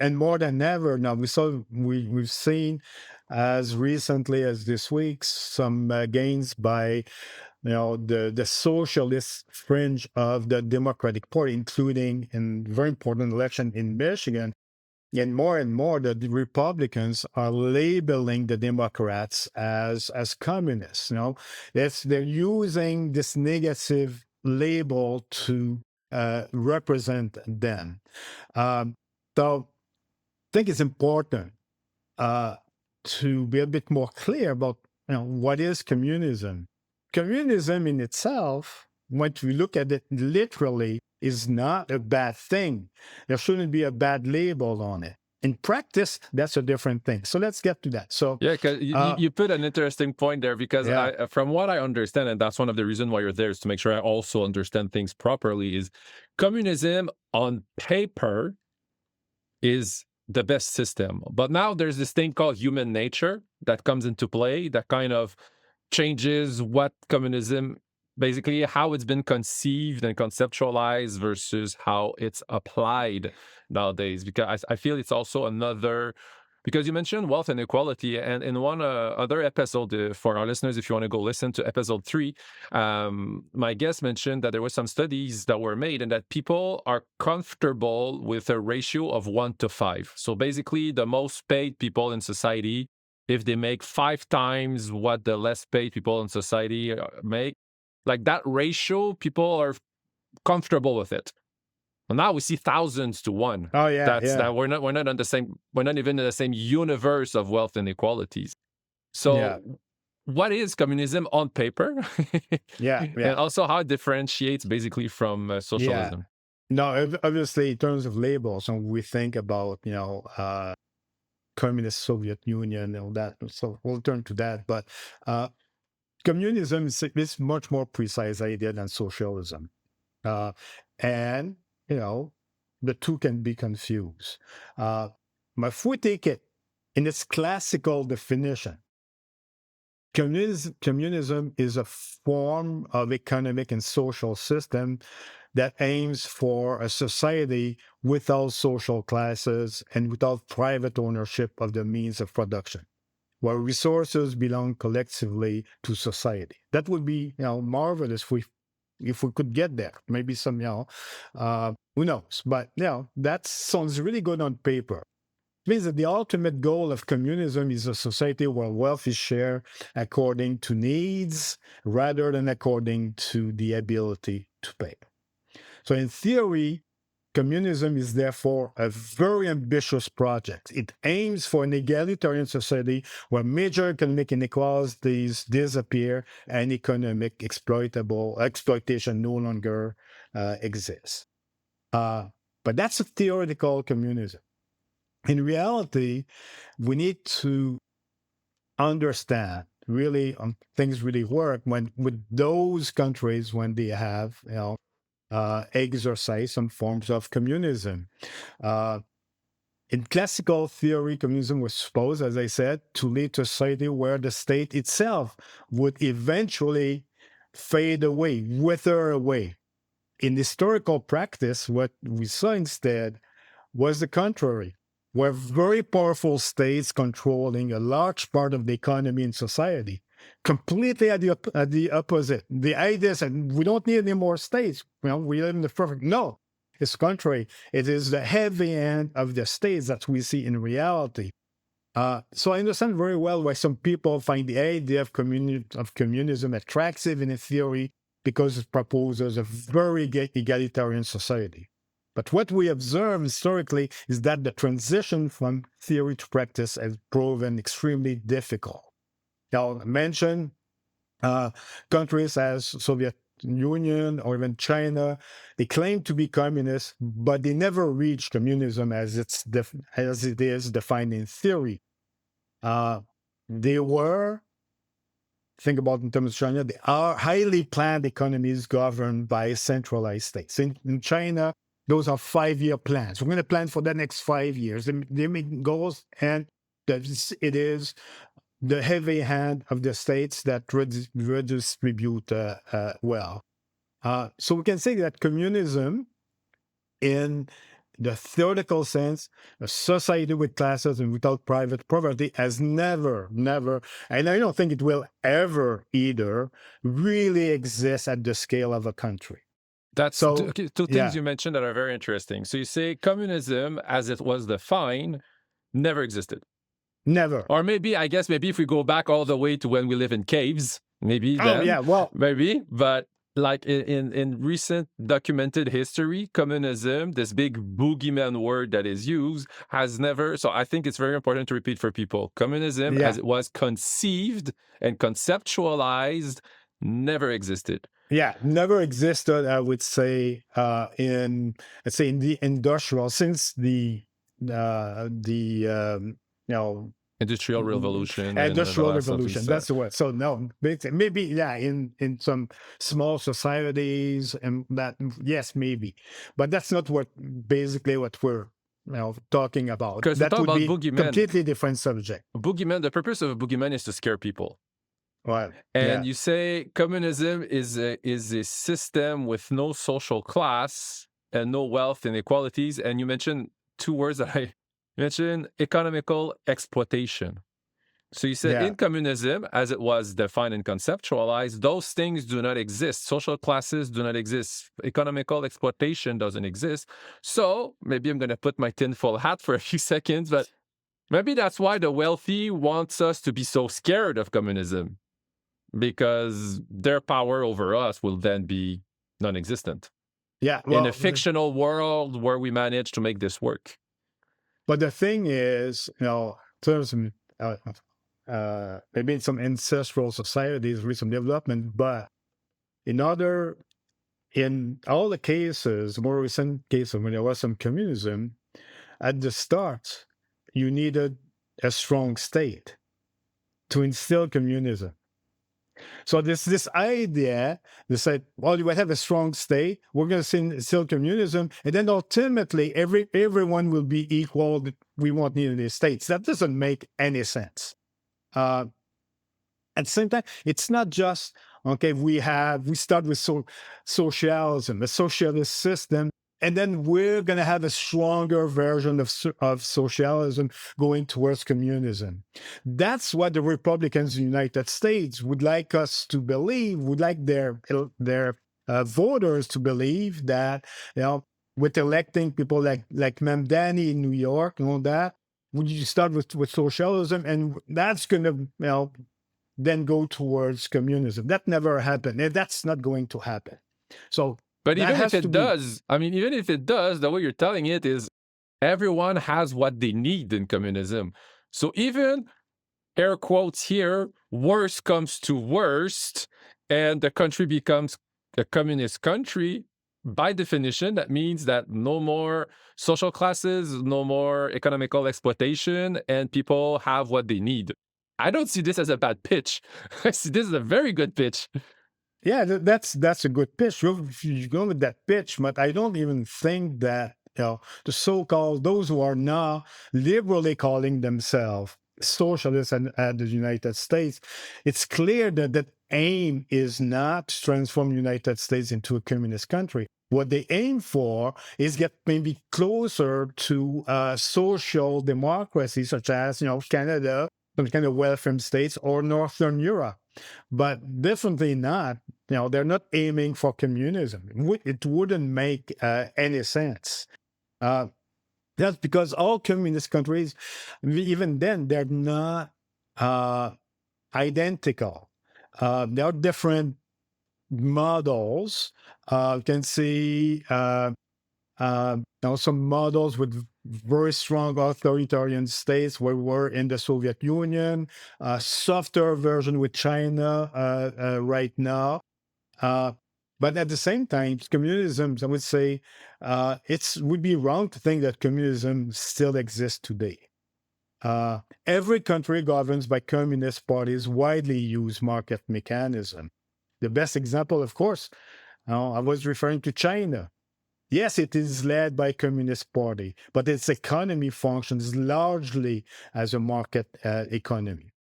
and more than ever now, we've seen as recently as this week some gains by the socialist fringe of the Democratic Party, including in very important election in Michigan. And more, the Republicans are labeling the Democrats as communists. They're using this negative label to represent them. So I think it's important to be a bit more clear about what is communism. Communism in itself, when we look at it literally, is not a bad thing. There shouldn't be a bad label on it. In practice, that's a different thing. So let's get to that. So yeah, because you put an interesting point there, because from what I understand, and that's one of the reasons why you're there, is to make sure I also understand things properly, is communism on paper is the best system. But now there's this thing called human nature that comes into play that kind of changes what communism, basically how it's been conceived and conceptualized versus how it's applied nowadays. Because I feel it's also another, because you mentioned wealth inequality, and in one other episode, for our listeners, if you want to go listen to episode 3, my guest mentioned that there were some studies that were made and that people are comfortable with a ratio of 1 to 5. So basically, the most paid people in society, if they make 5 times what the less paid people in society make, like that ratio, people are comfortable with it. Well, now we see thousands to 1. Oh yeah, That we're not on the same, we're not even in the same universe of wealth inequalities. So what is communism on paper? And also how it differentiates basically from socialism. No, obviously in terms of labels, when we think about communist Soviet Union and all that, so we'll turn to that. But communism is much more precise idea than socialism, and the two can be confused. But if we take it in its classical definition, communism is a form of economic and social system that aims for a society without social classes and without private ownership of the means of production, where resources belong collectively to society. That would be marvelous if we could get there. Maybe some who knows? But that sounds really good on paper. It means that the ultimate goal of communism is a society where wealth is shared according to needs rather than according to the ability to pay. So in theory, communism is therefore a very ambitious project. It aims for an egalitarian society where major economic inequalities disappear and economic exploitation no longer exists. But that's a theoretical communism. In reality, we need to understand really things really work with those countries when they have exercise some forms of communism. In classical theory, communism was supposed, as I said, to lead to a society where the state itself would eventually fade away, wither away. In historical practice, what we saw instead was the contrary, where very powerful states controlling a large part of the economy and society. Completely at the opposite. The idea is that we don't need any more states. We live in the perfect. No, it's contrary. It is the heavy hand of the states that we see in reality. So I understand very well why some people find the idea of communism attractive in a theory, because it proposes a very egalitarian society. But what we observe historically is that the transition from theory to practice has proven extremely difficult. Now, I mentioned countries as Soviet Union or even China, they claim to be communist, but they never reached communism as it is defined in theory. They were, think about in terms of China, they are highly planned economies governed by centralized states. In China, those are 5-year plans. We're going to plan for the next 5 years. They make goals, and it is the heavy hand of the states that redistribute well. So we can say that communism in the theoretical sense, a society with classes and without private property has never, and I don't think it will ever either, really exist at the scale of a country. That's two things you mentioned that are very interesting. So you say communism, as it was defined, never existed. Never. Or maybe if we go back all the way to when we live in caves, maybe then. Oh, yeah, well. Maybe, but like in recent documented history, communism, this big boogeyman word that is used, has never. So I think it's very important to repeat for people. Communism, as it was conceived and conceptualized, never existed. Yeah, never existed, I would say, in the industrial, since the Industrial Revolution. Industrial Revolution, that's the word. So no, maybe, in some small societies, and that, yes, maybe. But that's not basically what we're talking about. That would be a completely different subject. Boogeyman, the purpose of a boogeyman is to scare people. Well, and you say communism is a system with no social class and no wealth inequalities. And you mentioned two words that I mentioned: economical exploitation. So you said in communism, as it was defined and conceptualized, those things do not exist. Social classes do not exist. Economical exploitation doesn't exist. So maybe I'm going to put my tinfoil hat for a few seconds, but maybe that's why the wealthy wants us to be so scared of communism, because their power over us will then be non-existent. Yeah, in a fictional world where we manage to make this work. But the thing is, in terms of maybe in some ancestral societies, recent development, but in all the cases, more recent cases, when there was some communism, at the start, you needed a strong state to instill communism. So this idea, they said, well, you have a strong state, we're going to instill communism, and then ultimately everyone will be equal. We won't need any states. That doesn't make any sense. At the same time, it's not just, okay, we start with socialism, a socialist system, and then we're going to have a stronger version of socialism going towards communism. That's what the Republicans in the United States would like us to believe, would like their voters to believe, that, with electing people like Mamdani in New York and all that, when you start with socialism, and that's going to, then go towards communism. That never happened. And that's not going to happen. So, but even if it does, even if it does, the way you're telling it is everyone has what they need in communism. So even, air quotes here, worst comes to worst, and the country becomes a communist country, by definition, that means that no more social classes, no more economical exploitation, and people have what they need. I don't see this as a bad pitch. I see this as a very good pitch. Yeah, that's a good pitch. You go with that pitch, but I don't even think that the so-called, those who are now liberally calling themselves socialists at the United States, it's clear that that aim is not to transform the United States into a communist country. What they aim for is get maybe closer to social democracy, such as Canada, some kind of welfare states, or Northern Europe. But definitely not, they're not aiming for communism. It wouldn't make any sense. That's because all communist countries, even then, they're not identical. There are different models. You can see some models with very strong authoritarian states, where we were in the Soviet Union, softer version with China right now. But at the same time, communism, I would say, it would be wrong to think that communism still exists today. Every country governed by communist parties widely use market mechanism. The best example, of course, I was referring to China. Yes, it is led by a communist party, but its economy functions largely as a market economy.